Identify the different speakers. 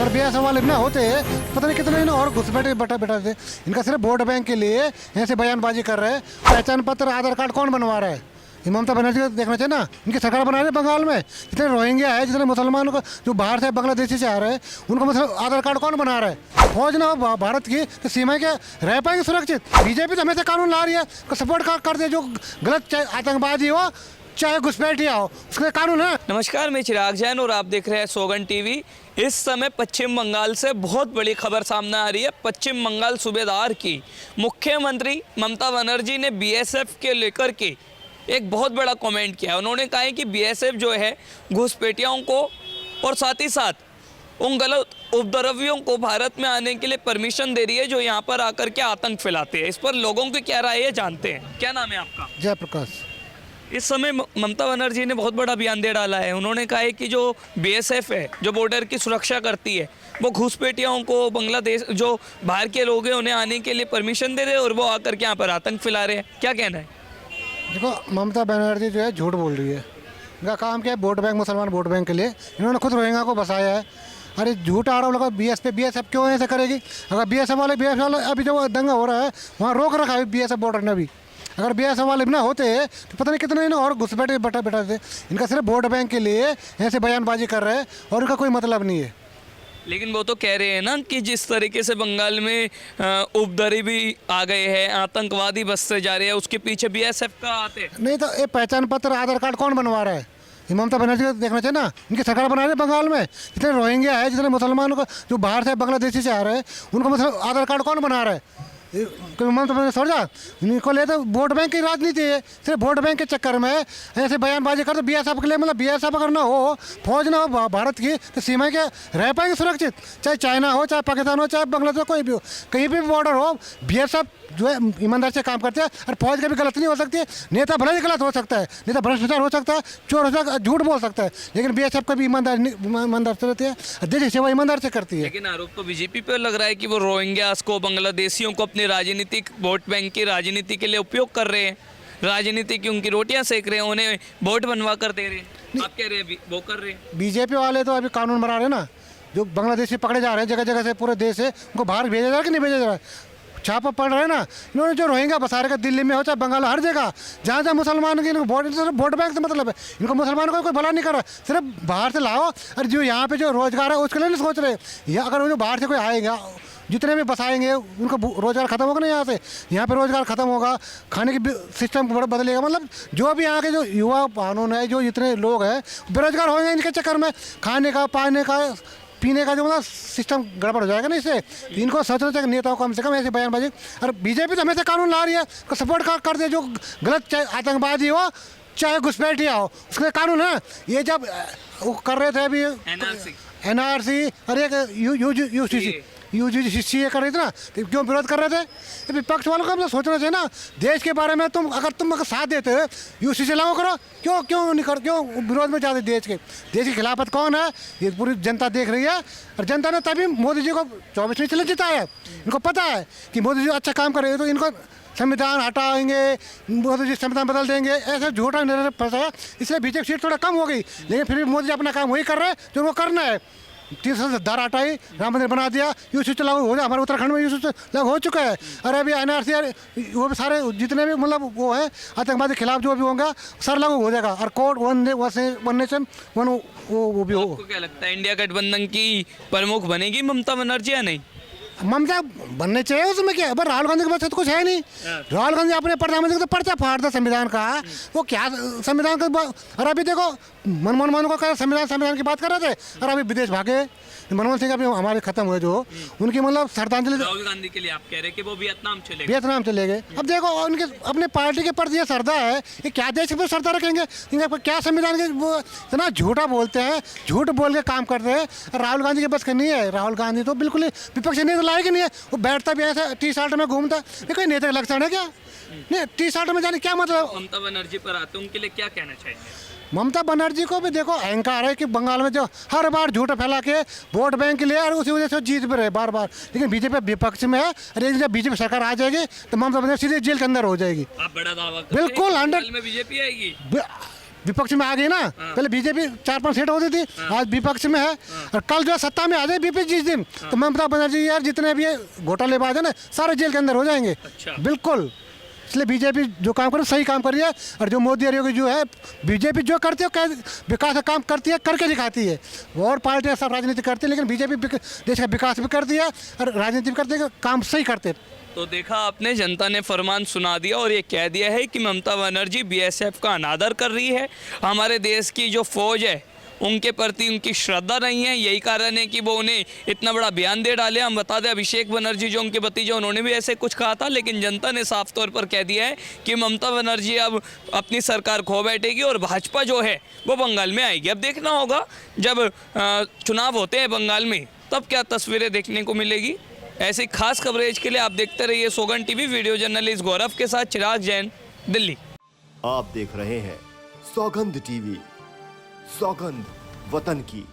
Speaker 1: अगर बीएसएफ वाले ना होते पता नहीं कितने और घुसपैठे बैठा थे। इनका सिर्फ वोट बैंक के लिए ऐसे बयानबाजी कर रहे हैं। पहचान पत्र आधार कार्ड कौन बनवा रहा है? ये ममता बनर्जी को देखना चाहिए ना। इनकी सरकार बना रही है बंगाल में। जितने रोहिंग्या है, जितने मुसलमानों को जो बाहर से बांग्लादेशी से आ रहे हैं, उनको मतलब आधार कार्ड कौन बना रहा है? फौज ना हो भारत की तो सीमा के रह पाएंगे सुरक्षित? बीजेपी तो हमेशा कानून ला रही है, सपोर्ट कर दे जो गलत, चाहे आतंकवादी हो चाहे घुसपैठिया हो, उसके कानून है।
Speaker 2: नमस्कार, मैं चिराग जैन और आप देख रहे हैं सोगन टीवी। इस समय पश्चिम बंगाल से बहुत बड़ी खबर सामने आ रही है। पश्चिम बंगाल सूबेदार की मुख्यमंत्री ममता बनर्जी ने बीएसएफ के लेकर के एक बहुत बड़ा कमेंट किया। उन्होंने कहा है कि बीएसएफ जो है घुसपैठियों को और साथ ही साथ उन गलत उपद्रवियों को भारत में आने के लिए परमिशन दे रही है जो यहाँ पर आकर के आतंक फैलाते हैं। इस पर लोगों की क्या राय है जानते हैं। क्या नाम है आपका?
Speaker 1: जयप्रकाश।
Speaker 2: इस समय ममता बनर्जी ने बहुत बड़ा बयान दे डाला है। उन्होंने कहा है कि जो बीएसएफ है, जो बॉर्डर की सुरक्षा करती है, वो घुसपैठियों को, बांग्लादेश जो बाहर के लोग हैं उन्हें आने के लिए परमिशन दे रहे हैं और वो आकर के यहाँ पर आतंक फैला रहे हैं। क्या कहना है?
Speaker 1: देखो, ममता बनर्जी जो है झूठ बोल रही है। इनका काम क्या है? वोट बैंक, मुसलमान वोट बैंक के लिए इन्होंने खुद रोहिंग्या को बसाया है। अरे झूठ आरोप लगा बीएसएफ क्यों ऐसे करेगी? अगर बीएसएफ वाले अभी जो दंगा हो रहा है वहाँ रोक रखा है बीएसएफ बॉर्डर ने भी। अगर बीएसएफ वाले ना होते तो पता नहीं कितने और घुसपैठे बैठा थे। इनका सिर्फ वोट बैंक के लिए ऐसे बयानबाजी कर रहे हैं और इनका कोई मतलब नहीं है।
Speaker 2: लेकिन वो तो कह रहे हैं ना कि जिस तरीके से बंगाल में उपद्रवी भी आ गए हैं, आतंकवादी बसते जा रहे हैं, उसके पीछे बीएसएफ का आते हैं।
Speaker 1: नहीं तो ये पहचान पत्र आधार कार्ड कौन बनवा रहा है? ये ममता बनर्जी को देखना चाहिए ना। इनकी सरकार बना रही है बंगाल में। जितने रोहिंग्या है, जितने मुसलमानों को जो बाहर से बांग्लादेशी से आ रहे हैं, उनको मतलब आधार कार्ड कौन बना रहा है? ममता बनर्जी समझा? इनको ले तो वोट बैंक की राजनीति है। सिर्फ वोट बैंक के चक्कर में ऐसे बयानबाजी कर, तो बीएसएफ के लिए मतलब बीएसएफ अगर ना हो, फौज ना हो भारत की तो सीमा के रह पाएंगे सुरक्षित? चाहे चाइना हो, चाहे पाकिस्तान हो, चाहे बांग्लादेश, कोई भी हो, कहीं भी बॉर्डर हो, बीएसएफ जो है ईमानदार से काम करते हैं। और फौज का भी गलत नहीं हो सकती है। नेता भले ही गलत हो सकता है, नेता भ्रष्टाचार हो सकता है, चोर हो सकता है, झूठ बोल सकता है, लेकिन बीएसएफ का भी ईमानदार से रहती है, देश की सेवा ईमानदार से करती है।
Speaker 2: लेकिन आरोप तो बीजेपी पर लग रहा है कि वो रोहिंग्यास को, बांग्लादेशियों को अपनी राजनीतिक वोट बैंक की राजनीति के लिए उपयोग कर रहे हैं। राजनीति की उनकी रोटियां सेक रहे हैं, उन्हें वोट बनवा कर दे रहे हैं। आप कह रहे हैं वो कर रहे हैं।
Speaker 1: बीजेपी वाले तो अभी कानून बना रहे हैं ना। जो बांग्लादेशी पकड़े जा रहे हैं जगह जगह से, पूरे देश से, उनको बाहर भेजा जा रहा है कि नहीं भेजा जा रहा है? छापा पड़ रहा है ना। इन्होंने जो रोहिंग्या बसा रखा, दिल्ली में हो चाहे बंगाल, हर जगह जहाँ जहाँ मुसलमान की वोट बैंक से मतलब है। इनको मुसलमानों को कोई भला नहीं कर रहा, सिर्फ बाहर से लाओ। और जो यहाँ पे जो रोजगार है उसके लिए नहीं सोच रहे। या अगर वो जो बाहर से कोई आएगा, जितने भी बसाएंगे उनको रोजगार खत्म होगा ना। यहाँ से यहाँ पे रोजगार खत्म होगा, खाने की सिस्टम बदलेगा। मतलब जो भी यहाँ के जो युवा कानून है, जो जितने लोग हैं बेरोजगार होंगे इनके चक्कर में। खाने का, पाने का, पीने का जो मतलब सिस्टम गड़बड़ हो जाएगा ना। इससे इनको सोचना चाहिए नेताओं को कम से कम ऐसे बयानबाजी। और बीजेपी तो हमेशा कानून ला रही है, सपोर्ट कर दे जो गलत, चाहे आतंकवादी हो चाहे घुसपैठिया हो, उसके कानून है। ये जब वो कर रहे थे अभी एनआरसी और एक यूजीसी कर रही थी ना, तो क्यों विरोध कर रहे थे? तो विपक्ष वालों को मतलब सोचना चाहिए ना। देश के बारे में तुम अगर साथ देते हो, यूसीसी लागू करो। क्यों नहीं कर, क्यों विरोध में जाते? देश की खिलाफत कौन है? ये पूरी जनता देख रही है। और जनता ने तभी मोदी जी को 24 में चले जिताया। इनको पता है कि मोदी जी अच्छा काम कर रहे हैं, तो इनको संविधान हटाएंगे, मोदी जी संविधान बदल देंगे, ऐसे झूठा निर्णय फंसाया। इसलिए बीजेपी सीट थोड़ा कम हो गई, लेकिन फिर भी मोदी जी अपना काम वही कर रहे हैं जो उनको करना है। 300 धारा हटाई, राम मंदिर बना दिया, यूसीसी लागू हो जाए। हमारे उत्तराखंड में यूसीसी लागू हो चुका है। और अभी एनआरसी वो भी सारे जितने भी मतलब वो है आतंकवादी के खिलाफ जो भी होगा सर लागू हो जाएगा। और कोड वन नेशन वो भी हो।
Speaker 2: आपको क्या लगता है इंडिया गठबंधन की प्रमुख बनेगी ममता बनर्जी या नहीं?
Speaker 1: ममता बनने चाहिए, उसमें क्या है? पर राहुल गांधी के पास तो कुछ है नहीं। राहुल गांधी अपने प्रधानमंत्री को तो पर्चा फाड़ था संविधान का। वो क्या संविधान का? और अभी देखो मनमोहन को क्या संविधान की बात कर रहे थे, और अभी विदेश भागे। मनमोहन सिंह अभी हमारे खत्म हुए जो, उनकी मतलब श्रद्धांजलि।
Speaker 2: राहुल गांधी के लिए आप कह रहे हैं कि वो
Speaker 1: वियतनाम चले गए। अब देखो उनके अपने पार्टी के प्रति ये श्रद्धा है, ये क्या देश पर श्रद्धा रखेंगे? इनका क्या संविधान के वो इतना झूठा बोलते हैं, झूठ बोल के काम करते हैं। राहुल गांधी के बस का नहीं है। राहुल गांधी तो बिल्कुल विपक्ष नेता लायक नहीं है। वो बैठता भी ऐसा टी शर्ट में घूमता, ये कोई नेता का लक्षण है क्या? नहीं, टी शर्ट में जाने क्या मतलब?
Speaker 2: ममता बनर्जी पर आते हैं, उनके लिए क्या कहना चाहिए?
Speaker 1: ममता बनर्जी को भी देखो अहंकार है कि बंगाल में जो हर बार झूठ फैला के वोट बैंक के लिए, और उसी वजह से जीत भी रहे बार बार। लेकिन बीजेपी विपक्ष में है। अरे जब बीजेपी सरकार आ जाएगी तो ममता बनर्जी सीधे जेल के अंदर हो जाएगी।
Speaker 2: आप बड़ा दावा
Speaker 1: बिल्कुल 100
Speaker 2: में बीजेपी आएगी।
Speaker 1: विपक्ष में आ गई ना, पहले बीजेपी 4-5 सीट होती थी, आज विपक्ष में है। और कल जो है सत्ता में आ जाए बीपी जिस दिन, तो ममता बनर्जी यार जितने भी घोटालेबाज है ना सारे जेल के अंदर हो जाएंगे।
Speaker 2: अच्छा।
Speaker 1: बिल्कुल, इसलिए बीजेपी जो काम कर रही है सही काम कर रही है। और जो मोदी और योगी जो है, बीजेपी जो करती है विकास का काम करती है, करके दिखाती है। और पार्टियां सब राजनीति करती है, लेकिन बीजेपी देश का विकास भी करती है और राजनीति भी करती है, काम सही करते हैं।
Speaker 2: तो देखा आपने, जनता ने फरमान सुना दिया और ये कह दिया है कि ममता बनर्जी बीएसएफ का अनादर कर रही है। हमारे देश की जो फौज है उनके प्रति उनकी श्रद्धा नहीं है, यही कारण है कि वो उन्हें इतना बड़ा बयान दे डाले। हम बता दें, अभिषेक बनर्जी जो उनके भतीजे, उन्होंने भी ऐसे कुछ कहा था, लेकिन जनता ने साफ तौर पर कह दिया है कि ममता बनर्जी अब अपनी सरकार खो बैठेगी और भाजपा जो है वो बंगाल में आएगी। अब देखना होगा जब चुनाव होते हैं बंगाल में, तब क्या तस्वीरें देखने को मिलेगी। ऐसी खास कवरेज के लिए आप देखते रहिए सोगन टीवी। वीडियो जर्नलिस्ट गौरव के साथ चिराग जैन, दिल्ली।
Speaker 3: आप देख रहे हैं सौगंध टीवी, सौगंध वतन की।